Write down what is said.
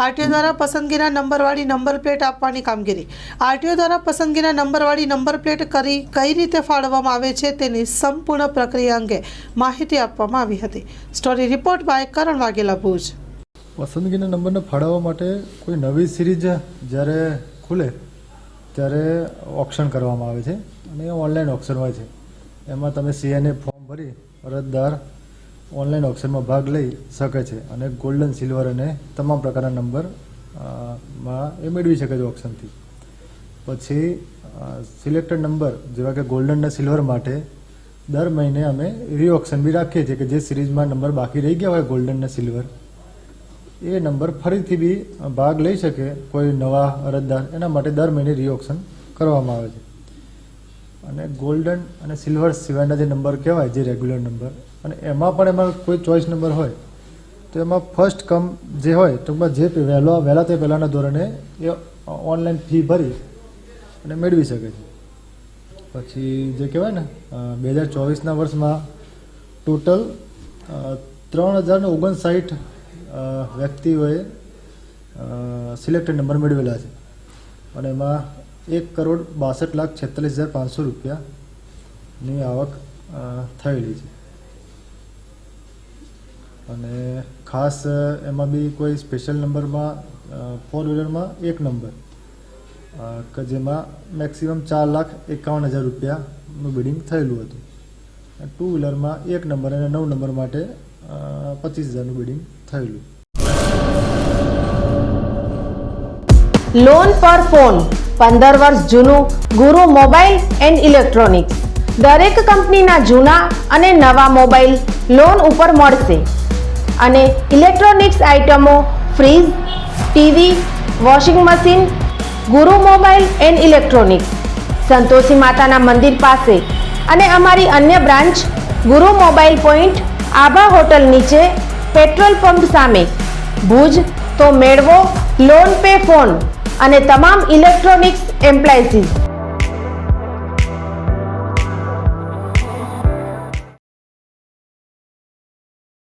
RTO દ્વારા પસંદગીના નંબરવાળી number plate આપવાની કામગીરી. આરટીઓ દ્વારા પસંદગીના નંબરવાળી નંબર પ્લેટ કઈ રીતે ફાળવવામાં આવે છે તેની સંપૂર્ણ પ્રક્રિયા અંગે માહિતી આપવામાં આવી હતી. સ્ટોરી રિપોર્ટ બાય કરણ વાઘેલા, ભુજ. પસંદગીના નંબરને ફાળવવા માટે કોઈ નવી સિરીઝ જ્યારે ખુલે ત્યારે ઓક્શન કરવામાં આવે છે અને ઓનલાઈન ઓક્શન હોય છે. એમાં તમે CNA ફોર્મ ભરી અરજદાર ઓનલાઈન ઓક્શનમાં ભાગ લઈ શકે છે અને ગોલ્ડન, સિલ્વર અને તમામ પ્રકારના નંબર માં એ મેળવી શકે છે ઓક્શનથી. પછી સિલેક્ટેડ નંબર જેવા કે ગોલ્ડન અને સિલ્વર માટે દર મહિને અમે રીઓક્શન બી રાખીએ છીએ કે જે સિરીઝમાં નંબર બાકી રહી ગયા હોય ગોલ્ડન અને સિલ્વર, એ નંબર ફરીથી બી ભાગ લઈ શકે કોઈ નવા અરજદાર, એના માટે દર મહિને રીઓક્શન કરવામાં આવે છે. અને ગોલ્ડન અને સિલ્વર સિવાયના જે નંબર કહેવાય, જે રેગ્યુલર નંબર, અને એમાં કોઈ ચોઈસ નંબર હોય તો એમાં ફર્સ્ટ કમ જે હોય ટૂંકમાં જે વહેલા તે પહેલાંના ધોરણે એ ઓનલાઈન ફી ભરી અને મેળવી શકે છે. પછી જે કહેવાય ને 2024ના વર્ષમાં ટોટલ 3059 વ્યક્તિઓએ સિલેક્ટેડ નંબર મેળવેલા છે અને એમાં 1,62,46,500 રૂપિયાની આવક થયેલી છે. અને ખાસ એમાં બી કોઈ સ્પેશિયલ નંબરમાં 4 વ્હીલરમાં એક નંબર કે જેમાં મેક્સિમમ 4,51,000 રૂપિયાનું બિડિંગ થયેલું હતું. 2 વ્હીલરમાં એક નંબર અને 9 નંબર માટે 25,000નું બિડિંગ થયેલું. લોન પર ફોન 15 વર્ષ જૂનું ગુરુ મોબાઈલ એન્ડ ઇલેક્ટ્રોનિક્સ. દરેક કંપનીના જૂના અને નવા મોબાઈલ લોન ઉપર મળશે અને ઇલેક્ટ્રોનિક્સ આઇટમો ફ્રીજ, ટીવી, વોશિંગ મશીન. ગુરુ મોબાઈલ એન્ડ ઇલેક્ટ્રોનિક્સ, સંતોષી માતાના મંદિર પાસે અને અમારી અન્ય બ્રાન્ચ ગુરુ મોબાઈલ પોઈન્ટ, આભા હોટલ નીચે, પેટ્રોલ પંપ સામે, ભુજ. તો મેળવો લોન પે ફોન અને તમામ ઇલેક્ટ્રોનિક્સ એપ્લાયન્સીસ.